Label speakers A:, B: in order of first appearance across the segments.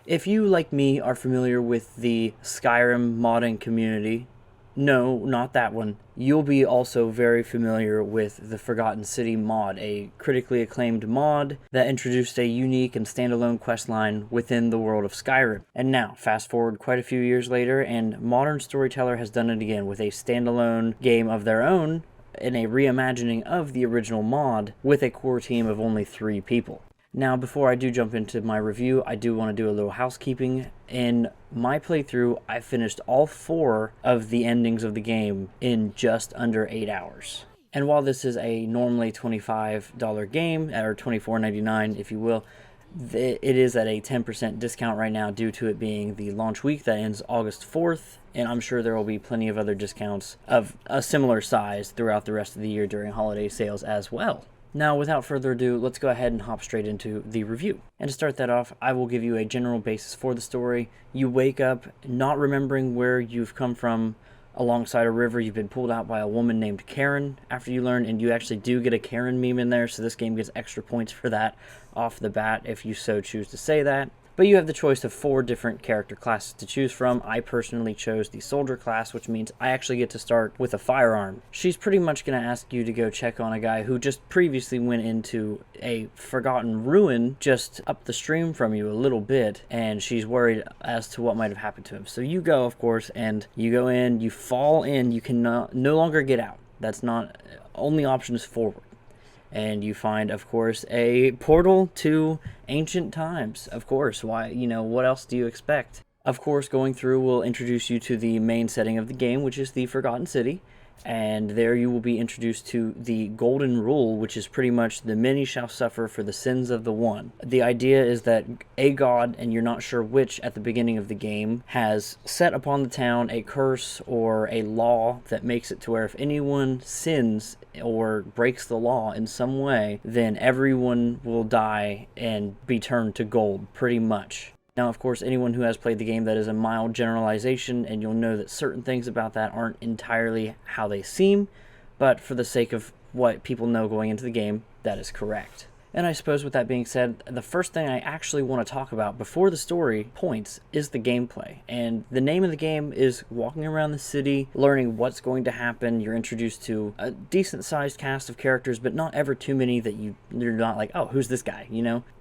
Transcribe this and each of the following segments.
A: If you, like me, are familiar with the Skyrim modding community, no, not that one. You'll be also very familiar with the Forgotten City mod, a critically acclaimed mod that introduced a unique and standalone questline within the world of Skyrim. And now, fast forward quite a few years later, and modern Storyteller has done it again with a standalone game of their own in a reimagining of the original mod with a core team of only 3 people. Now, before I do jump into my review, I do want to do a little housekeeping. In my playthrough, I finished all 4 of the endings of the game in just under 8 hours. And while this is a normally $25 game, or $24.99 if you will, it is at a 10% discount right now due to it being the launch week that ends August 4th, and I'm sure there will be plenty of other discounts of a similar size throughout the rest of the year during holiday sales as well. Now, without further ado, let's go ahead and hop straight into the review. And to start that off, I will give you a general basis for the story. You wake up not remembering where you've come from alongside a river. You've been pulled out by a woman named Karen after you learn, and you actually do get a Karen meme in there, so this game gets extra points for that off the bat if you so choose to say that. But you have the choice of 4 different character classes to choose from. I personally chose the soldier class, which means I actually get to start with a firearm. She's pretty much going to ask you to go check on a guy who just previously went into a forgotten ruin just up the stream from you a little bit, and she's worried as to what might have happened to him. So you go, of course, and you go in, you fall in, you can no longer get out. That's not, only option is forward. And you find, of course, a portal to ancient times. Of course, why, what else do you expect? Of course, going through will introduce you to the main setting of the game, which is the Forgotten City. And there you will be introduced to the Golden Rule, which is pretty much the many shall suffer for the sins of the one. The idea is that a god, and you're not sure which at the beginning of the game, has set upon the town a curse or a law that makes it to where if anyone sins or breaks the law in some way, then everyone will die and be turned to gold, pretty much. Now, of course, anyone who has played the game, that is a mild generalization, and you'll know that certain things about that aren't entirely how they seem, but for the sake of what people know going into the game, that is correct. And I suppose with that being said, the first thing I actually want to talk about before the story points is the gameplay. And the name of the game is walking around the city, learning what's going to happen. You're introduced to a decent sized cast of characters, but not ever too many that you're not like, oh, who's this guy,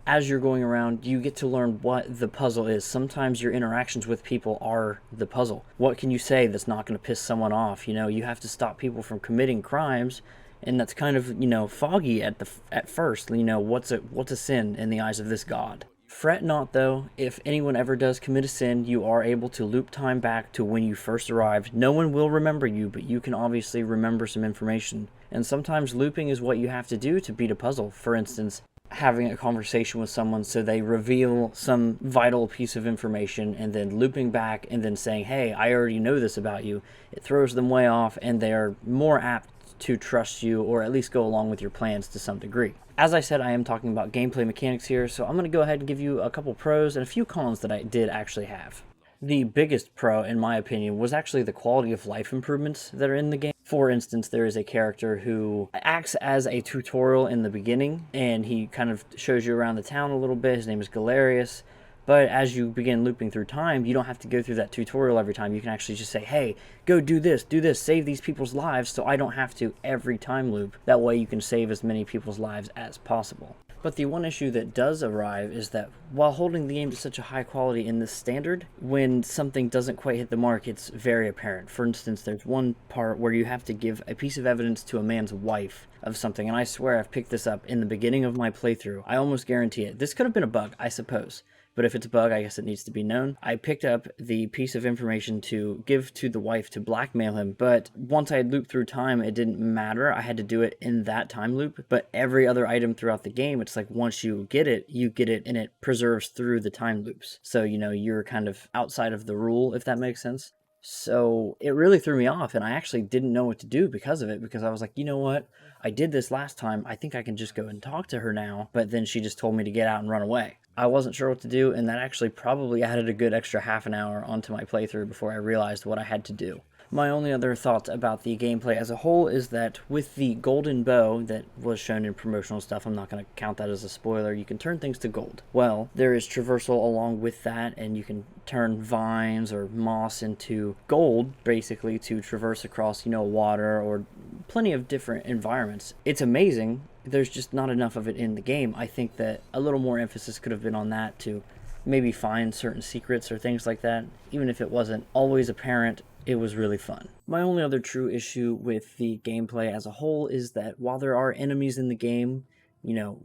A: As you're going around, you get to learn what the puzzle is. Sometimes your interactions with people are the puzzle. What can you say that's not going to piss someone off? You have to stop people from committing crimes, and that's kind of, foggy at first. What's a sin in the eyes of this god? Fret not, though. If anyone ever does commit a sin, you are able to loop time back to when you first arrived. No one will remember you, but you can obviously remember some information. And sometimes looping is what you have to do to beat a puzzle. For instance, having a conversation with someone so they reveal some vital piece of information, and then looping back and then saying, hey, I already know this about you. It throws them way off, and they are more apt to trust you, or at least go along with your plans to some degree. As I said, I am talking about gameplay mechanics here, so I'm going to go ahead and give you a couple pros and a few cons that I did actually have. The biggest pro, in my opinion, was actually the quality of life improvements that are in the game. For instance, there is a character who acts as a tutorial in the beginning, and he kind of shows you around the town a little bit. His name is Galerius. But as you begin looping through time, you don't have to go through that tutorial every time. You can actually just say, hey, go do this, save these people's lives, so I don't have to every time loop. That way you can save as many people's lives as possible. But the one issue that does arrive is that while holding the game to such a high quality in this standard, when something doesn't quite hit the mark, it's very apparent. For instance, there's one part where you have to give a piece of evidence to a man's wife of something, and I swear I've picked this up in the beginning of my playthrough. I almost guarantee it. This could have been a bug, I suppose. But if it's a bug, I guess it needs to be known. I picked up the piece of information to give to the wife to blackmail him, but once I had looped through time, it didn't matter. I had to do it in that time loop, but every other item throughout the game, it's like once you get it, and it preserves through the time loops. So, you're kind of outside of the rule, if that makes sense. So it really threw me off, and I actually didn't know what to do because of it, because I was like, you know what? I did this last time. I think I can just go and talk to her now. But then she just told me to get out and run away. I wasn't sure what to do, and that actually probably added a good extra half an hour onto my playthrough before I realized what I had to do. My only other thoughts about the gameplay as a whole is that with the golden bow that was shown in promotional stuff, I'm not going to count that as a spoiler, you can turn things to gold. Well, there is traversal along with that, and you can turn vines or moss into gold, basically, to traverse across, water or plenty of different environments. It's amazing. There's just not enough of it in the game. I think that a little more emphasis could have been on that to maybe find certain secrets or things like that. Even if it wasn't always apparent, it was really fun. My only other true issue with the gameplay as a whole is that while there are enemies in the game,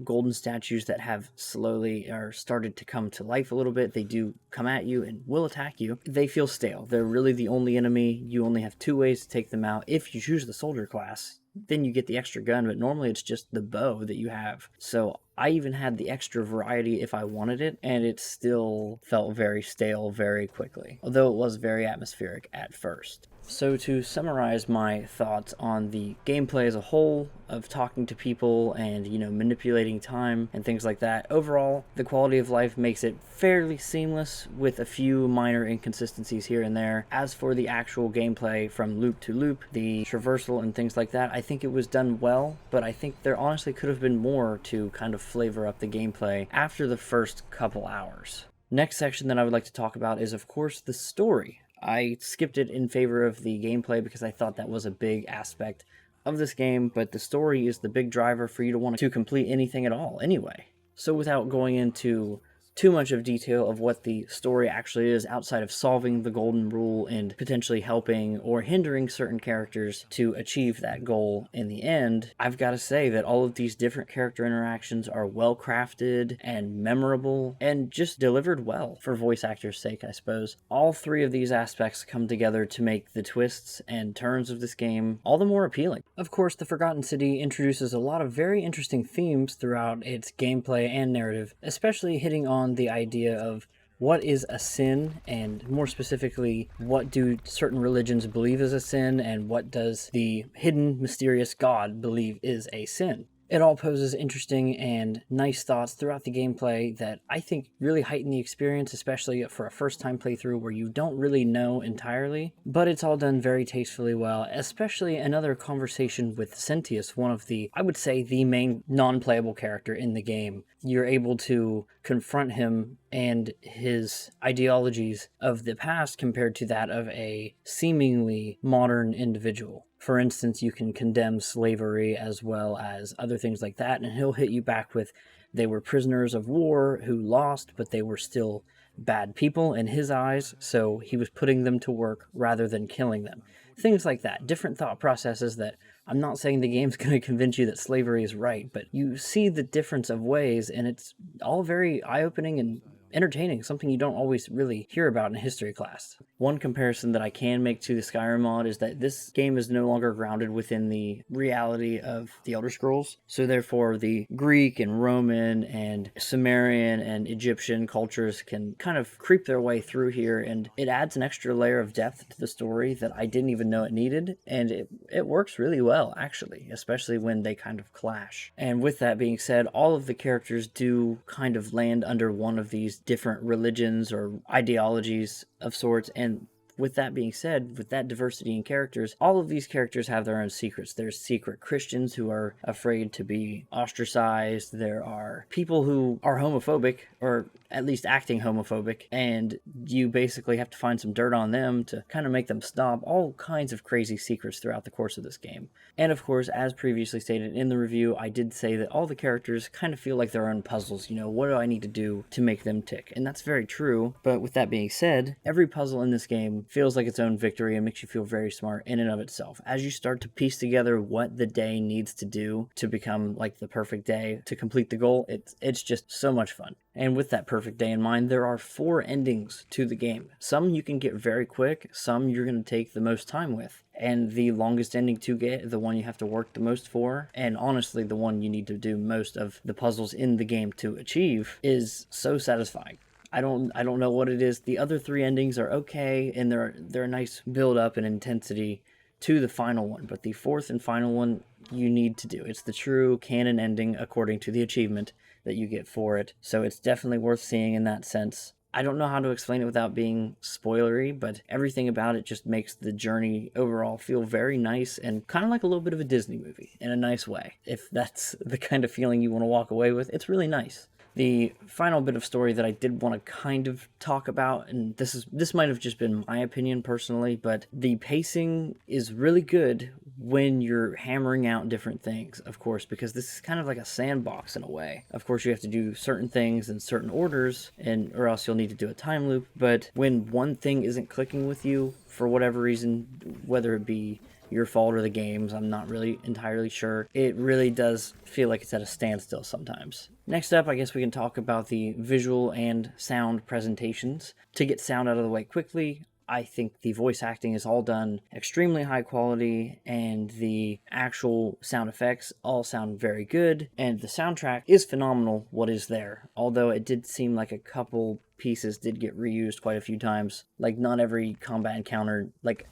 A: golden statues that have slowly or started to come to life a little bit, they do come at you and will attack you. They feel stale. They're really the only enemy. You only have 2 ways to take them out. If you choose the soldier class, then you get the extra gun, but normally it's just the bow that you have. So I even had the extra variety if I wanted it, and it still felt very stale very quickly, although it was very atmospheric at first. So to summarize my thoughts on the gameplay as a whole, of talking to people and, manipulating time and things like that, overall, the quality of life makes it fairly seamless with a few minor inconsistencies here and there. As for the actual gameplay from loop to loop, the traversal and things like that, I think it was done well, but I think there honestly could have been more to kind of flavor up the gameplay after the first couple hours. Next section that I would like to talk about is, of course, the story. I skipped it in favor of the gameplay because I thought that was a big aspect of this game, but the story is the big driver for you to want to complete anything at all anyway. So without going into too much of detail of what the story actually is outside of solving the golden rule and potentially helping or hindering certain characters to achieve that goal in the end, I've got to say that all of these different character interactions are well crafted and memorable and just delivered well for voice actors' sake, I suppose. All 3 of these aspects come together to make the twists and turns of this game all the more appealing. Of course, the Forgotten City introduces a lot of very interesting themes throughout its gameplay and narrative, especially hitting on the idea of what is a sin, and more specifically, what do certain religions believe is a sin, and what does the hidden, mysterious God believe is a sin. It all poses interesting and nice thoughts throughout the gameplay that I think really heighten the experience, especially for a first-time playthrough where you don't really know entirely. But it's all done very tastefully well, especially another conversation with Sentius, one of the, I would say, the main non-playable character in the game. You're able to confront him and his ideologies of the past compared to that of a seemingly modern individual. For instance, you can condemn slavery as well as other things like that, and he'll hit you back with, they were prisoners of war who lost, but they were still bad people in his eyes, so he was putting them to work rather than killing them. Things like that. Different thought processes that I'm not saying the game's going to convince you that slavery is right, but you see the difference of ways, and it's all very eye-opening and entertaining, something you don't always really hear about in history class. One comparison that I can make to the Skyrim mod is that this game is no longer grounded within the reality of the Elder Scrolls, so therefore the Greek and Roman and Sumerian and Egyptian cultures can kind of creep their way through here, and it adds an extra layer of depth to the story that I didn't even know it needed, and it works really well, actually, especially when they kind of clash. And with that being said, all of the characters do kind of land under one of these different religions or ideologies of sorts, and with that being said, with that diversity in characters, all of these characters have their own secrets. There's secret Christians who are afraid to be ostracized. There are people who are homophobic, or at least acting homophobic, and you basically have to find some dirt on them to kind of make them stop. All kinds of crazy secrets throughout the course of this game. And of course, as previously stated in the review, I did say that all the characters kind of feel like their own puzzles. What do I need to do to make them tick? And that's very true, but with that being said, every puzzle in this game feels like its own victory and makes you feel very smart in and of itself. As you start to piece together what the day needs to do to become like the perfect day to complete the goal, it's just so much fun. And with that perfect day in mind, there are 4 endings to the game. Some you can get very quick, some you're going to take the most time with. And the longest ending to get, the one you have to work the most for, and honestly the one you need to do most of the puzzles in the game to achieve, is so satisfying. I don't know what it is. The other 3 endings are okay, and they're a nice build up and intensity to the final one, but the 4th and final one you need to do. It's the true canon ending according to the achievement that you get for it, so it's definitely worth seeing in that sense. I don't know how to explain it without being spoilery, but everything about it just makes the journey overall feel very nice and kind of like a little bit of a Disney movie in a nice way. If that's the kind of feeling you want to walk away with, it's really nice. The final bit of story that I did want to kind of talk about, and this might have just been my opinion personally, but the pacing is really good when you're hammering out different things, of course, because this is kind of like a sandbox in a way. Of course, you have to do certain things in certain orders, or else you'll need to do a time loop, but when one thing isn't clicking with you for whatever reason, whether it be your fault or the game's, I'm not really entirely sure, it really does feel like it's at a standstill sometimes. Next up, I guess we can talk about the visual and sound presentations. To get sound out of the way quickly, I think the voice acting is all done extremely high quality, and the actual sound effects all sound very good, and the soundtrack is phenomenal what is there, although it did seem like a couple pieces did get reused quite a few times. Like, not every combat encounter, like,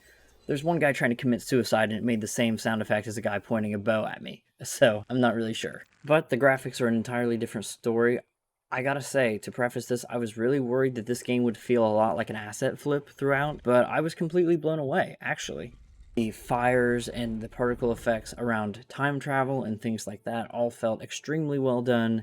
A: there's one guy trying to commit suicide and it made the same sound effect as a guy pointing a bow at me. So, I'm not really sure. But the graphics are an entirely different story. I gotta say, to preface this, I was really worried that this game would feel a lot like an asset flip throughout, but I was completely blown away, actually. The fires and the particle effects around time travel and things like that all felt extremely well done.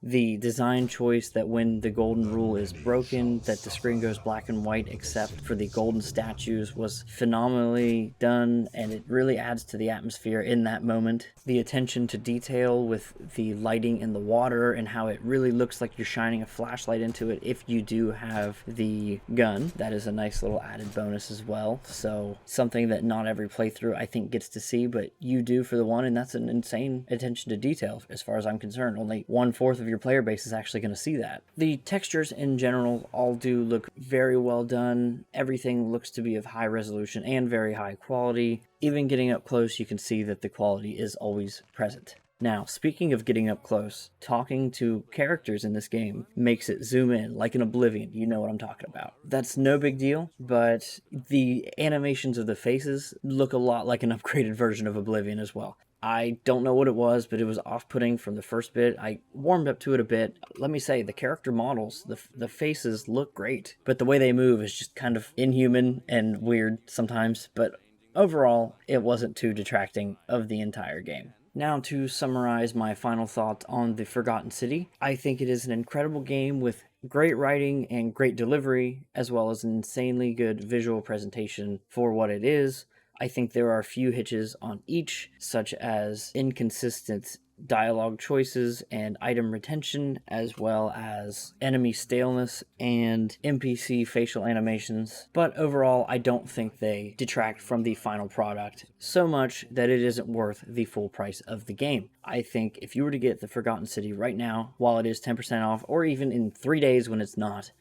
A: The design choice that when the golden rule is broken, that the screen goes black and white except for the golden statues was phenomenally done, and it really adds to the atmosphere in that moment. The attention to detail with the lighting in the water and how it really looks like you're shining a flashlight into it if you do have the gun. That is a nice little added bonus as well. So something that not every playthrough I think gets to see, but you do for the one, and that's an insane attention to detail as far as I'm concerned. Only 1/4 of your player base is actually going to see that. The textures in general all do look very well done. Everything looks to be of high resolution and very high quality. Even getting up close, you can see that the quality is always present. Now, speaking of getting up close, talking to characters in this game makes it zoom in, like in Oblivion. You know what I'm talking about. That's no big deal, but the animations of the faces look a lot like an upgraded version of Oblivion as well. I don't know what it was, but it was off-putting from the first bit. I warmed up to it a bit. Let me say, the character models, the faces look great, but the way they move is just kind of inhuman and weird sometimes, but overall, it wasn't too detracting of the entire game. Now, to summarize my final thoughts on The Forgotten City, I think it is an incredible game with great writing and great delivery, as well as an insanely good visual presentation for what it is. I think there are a few hitches on each, such as inconsistent dialogue choices and item retention, as well as enemy staleness and NPC facial animations. But overall, I don't think they detract from the final product so much that it isn't worth the full price of the game. I think if you were to get The Forgotten City right now, while it is 10% off, or even in 3 days when it's not,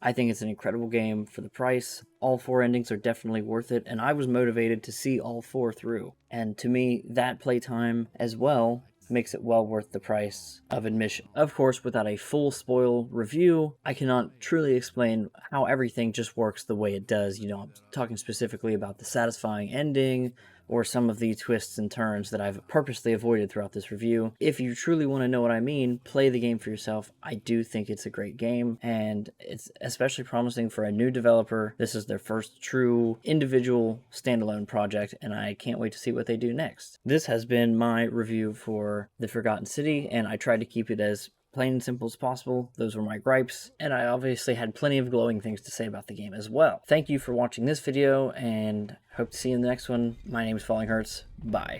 A: I think it's an incredible game for the price. All 4 endings are definitely worth it, and I was motivated to see all 4 through. And to me, that playtime as well makes it well worth the price of admission. Of course, without a full spoil review, I cannot truly explain how everything just works the way it does. You know, I'm talking specifically about the satisfying ending, or some of the twists and turns that I've purposely avoided throughout this review. If you truly want to know what I mean, play the game for yourself. I do think it's a great game, and it's especially promising for a new developer. This is their first true individual standalone project, and I can't wait to see what they do next. This has been my review for The Forgotten City, and I tried to keep it as plain and simple as possible. Those were my gripes, and I obviously had plenty of glowing things to say about the game as well. Thank you for watching this video, and hope to see you in the next one. My name is Falling Hurts. Bye.